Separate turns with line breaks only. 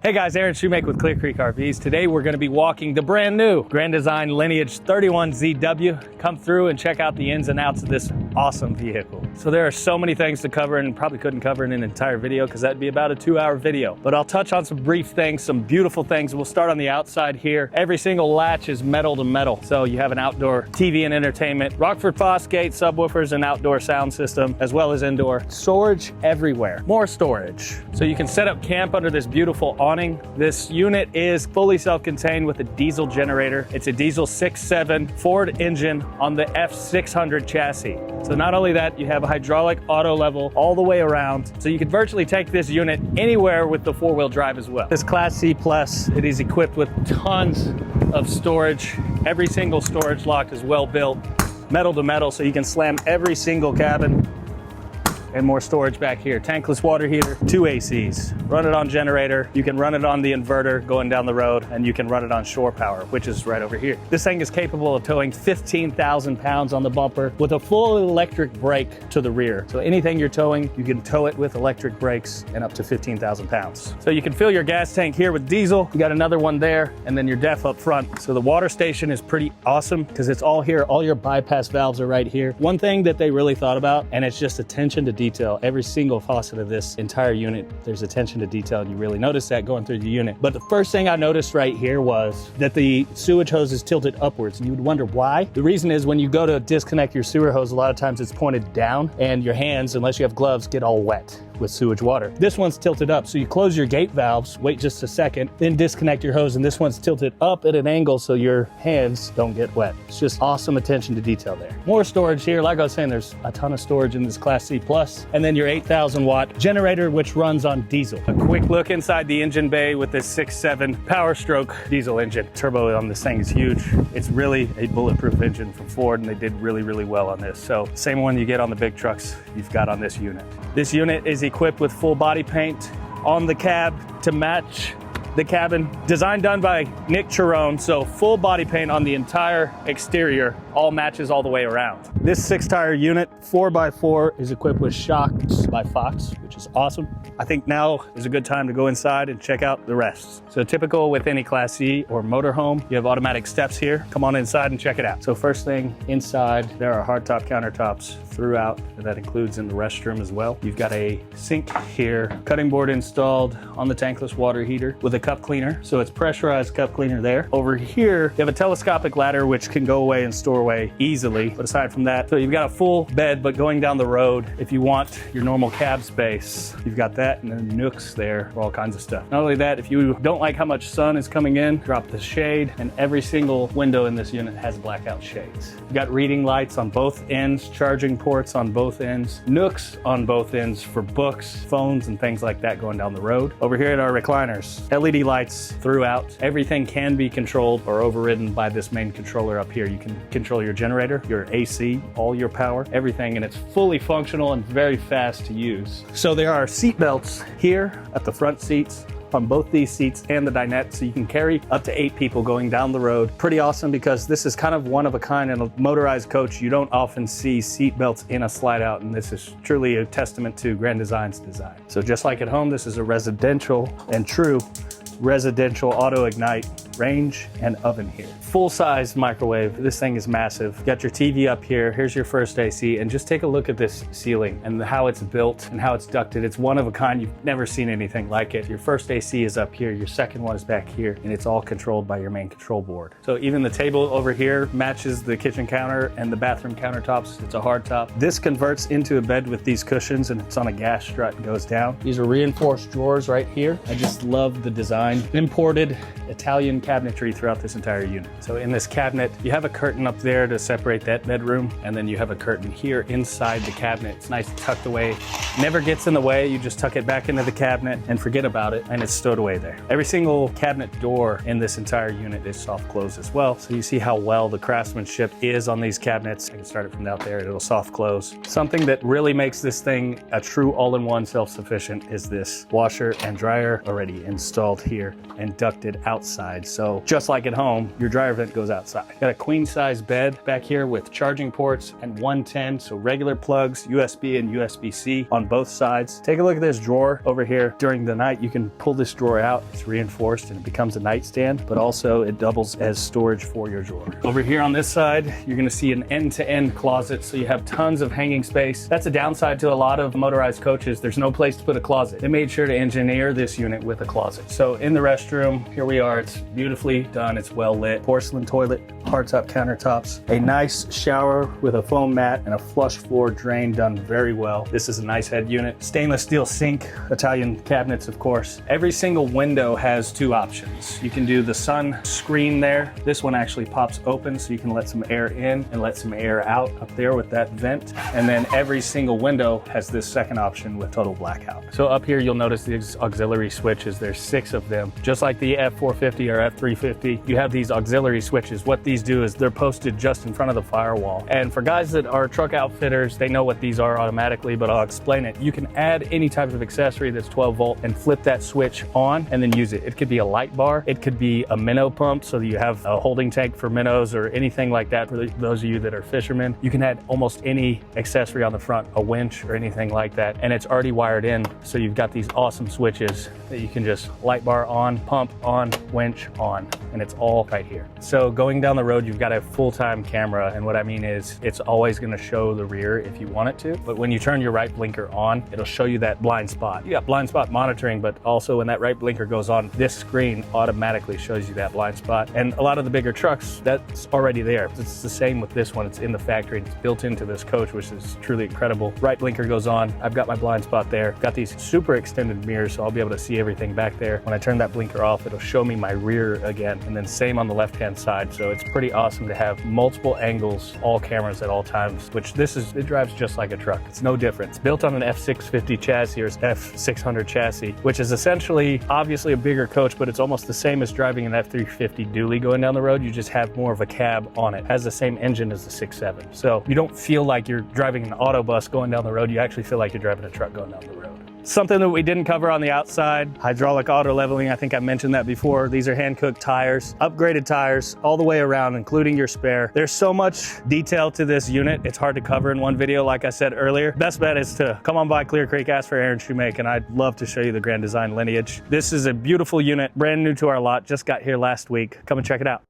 Hey guys, Aaron Shumake with Clear Creek RVs. Today we're going to be walking the brand new Grand Design Lineage 31ZW. Come through and check out the ins and outs of this awesome vehicle. So there are so many things to cover and probably couldn't cover in an entire video because that'd be about a 2-hour video. But I'll touch on some brief things, some beautiful things. We'll start on the outside here. Every single latch is metal to metal. So you have an outdoor TV and entertainment, Rockford Fosgate subwoofers and outdoor sound system, as well as indoor. Storage everywhere, more storage. So you can set up camp under this beautiful awning. This unit is fully self-contained with a diesel generator. It's a diesel 6.7 Ford engine on the F600 chassis. So not only that, you have a hydraulic auto level all the way around. So you can virtually take this unit anywhere with the 4-wheel drive as well. This Class C Plus, it is equipped with tons of storage. Every single storage lock is well built, metal to metal, so you can slam every single cabin. And more storage back here. Tankless water heater, 2 ACs. Run it on generator. You can run it on the inverter going down the road, and you can run it on shore power, which is right over here. This thing is capable of towing 15,000 pounds on the bumper with a full electric brake to the rear. So anything you're towing, you can tow it with electric brakes and up to 15,000 pounds. So you can fill your gas tank here with diesel. You got another one there, and then your DEF up front. So the water station is pretty awesome because it's all here. All your bypass valves are right here. One thing that they really thought about, and it's just attention to detail. Every single faucet of this entire unit, there's attention to detail, and you really notice that going through the unit. But the first thing I noticed right here was that the sewage hose is tilted upwards, and you would wonder why. The reason is when you go to disconnect your sewer hose, a lot of times it's pointed down, and your hands, unless you have gloves, get all wet with sewage water. This one's tilted up, so you close your gate valves, wait just a second, then disconnect your hose, and this one's tilted up at an angle so your hands don't get wet. It's just awesome attention to detail there. More storage here. Like I was saying, there's a ton of storage in this Class C Plus, and then your 8,000 watt generator, which runs on diesel. A quick look inside the engine bay with this 6.7 Power Stroke diesel engine. Turbo on this thing is huge. It's really a bulletproof engine from Ford, and they did really, really well on this. So same one you get on the big trucks, you've got on this unit. This unit is equipped with full body paint on the cab to match the cabin. Design done by Nick Cherone, so full body paint on the entire exterior, all matches all the way around. This 6-tire unit, 4x4, is equipped with shocks by Fox, which is awesome. I think now is a good time to go inside and check out the rest. So typical with any Class C or motorhome, you have automatic steps here. Come on inside and check it out. So first thing inside, there are hardtop countertops throughout, and that includes in the restroom as well. You've got a sink here, cutting board installed on the tankless water heater with a cup cleaner. So it's pressurized cup cleaner there. Over here, you have a telescopic ladder which can go away and store away easily. But aside from that, so you've got a full bed, but going down the road, if you want your normal cab space, you've got that, and then nooks there for all kinds of stuff. Not only that, if you don't like how much sun is coming in, drop the shade, and every single window in this unit has blackout shades. You've got reading lights on both ends, charging ports on both ends, nooks on both ends for books, phones, and things like that going down the road. Over here at our recliners, LED lights throughout. Everything can be controlled or overridden by this main controller up here. You can control your generator, your AC, all your power, everything, and it's fully functional and very fast to use. So there are seat belts here at the front seats on both these seats and the dinette, so you can carry up to 8 people going down the road. Pretty awesome because this is kind of one of a kind in a motorized coach. You don't often see seat belts in a slide out, and this is truly a testament to Grand Design's design. So just like at home, this is a residential and true residential auto ignite range and oven here. Full-size microwave. This thing is massive. You got your TV up here. Here's your first AC, and just take a look at this ceiling and how it's built and how it's ducted. It's one of a kind. You've never seen anything like it. Your first AC is up here. Your second one is back here, and it's all controlled by your main control board. So even the table over here matches the kitchen counter and the bathroom countertops. It's a hardtop. This converts into a bed with these cushions, and it's on a gas strut and goes down. These are reinforced drawers right here. I just love the design. Imported Italian cabinetry throughout this entire unit. So in this cabinet, you have a curtain up there to separate that bedroom, and then you have a curtain here inside the cabinet. It's nice tucked away. Never gets in the way. You just tuck it back into the cabinet and forget about it, and it's stowed away there. Every single cabinet door in this entire unit is soft close as well. So you see how well the craftsmanship is on these cabinets. I can start it from out there. It'll soft close. Something that really makes this thing a true all-in-one self-sufficient is this washer and dryer already installed here and ducted outside. So So just like at home, your dryer vent goes outside. Got a queen size bed back here with charging ports and 110, so regular plugs, USB and USB-C on both sides. Take a look at this drawer over here. During the night, you can pull this drawer out. It's reinforced and it becomes a nightstand, but also it doubles as storage for your drawer. Over here on this side, you're gonna see an end-to-end closet, so you have tons of hanging space. That's a downside to a lot of motorized coaches. There's no place to put a closet. They made sure to engineer this unit with a closet. So in the restroom, here we are. It's beautifully done. It's well lit. Porcelain toilet, hardtop countertops, a nice shower with a foam mat and a flush floor drain done very well. This is a nice head unit. Stainless steel sink, Italian cabinets, of course. Every single window has two options. You can do the sun screen there. This one actually pops open so you can let some air in and let some air out up there with that vent. And then every single window has this second option with total blackout. So up here, you'll notice these auxiliary switches. There's 6 of them. Just like the F450 or F350, you have these auxiliary switches. What these do is they're posted just in front of the firewall. And for guys that are truck outfitters, they know what these are automatically, but I'll explain it. You can add any type of accessory that's 12 volt and flip that switch on and then use it. It could be a light bar. It could be a minnow pump, so that you have a holding tank for minnows or anything like that. For those of you that are fishermen, you can add almost any accessory on the front, a winch or anything like that. And it's already wired in. So you've got these awesome switches that you can just light bar on, pump on, winch on, and it's all right here. So going down the road, you've got a full-time camera. And what I mean is it's always gonna show the rear if you want it to. But when you turn your right blinker on, it'll show you that blind spot. You got blind spot monitoring, but also when that right blinker goes on, this screen automatically shows you that blind spot. And a lot of the bigger trucks, that's already there. It's the same with this one. It's in the factory. It's built into this coach, which is truly incredible. Right blinker goes on. I've got my blind spot there. Got these super extended mirrors, so I'll be able to see everything back there. When I turn that blinker off, it'll show me my rear again. And then same on the left-hand side. So it's pretty awesome to have multiple angles, all cameras at all times, which it drives just like a truck. It's no different. It's built on an F650 chassis or F600 chassis, which is essentially obviously a bigger coach, but it's almost the same as driving an F350 dually going down the road. You just have more of a cab on it. It has the same engine as the 6.7. So you don't feel like you're driving an auto bus going down the road. You actually feel like you're driving a truck going down the road. Something that we didn't cover on the outside, hydraulic auto leveling. I think I mentioned that before. These are hand-cooked tires, upgraded tires all the way around, including your spare. There's so much detail to this unit. It's hard to cover in one video, like I said earlier. Best bet is to come on by Clear Creek, ask for Aaron Shumake, and I'd love to show you the Grand Design Lineage. This is a beautiful unit, brand new to our lot, just got here last week. Come and check it out.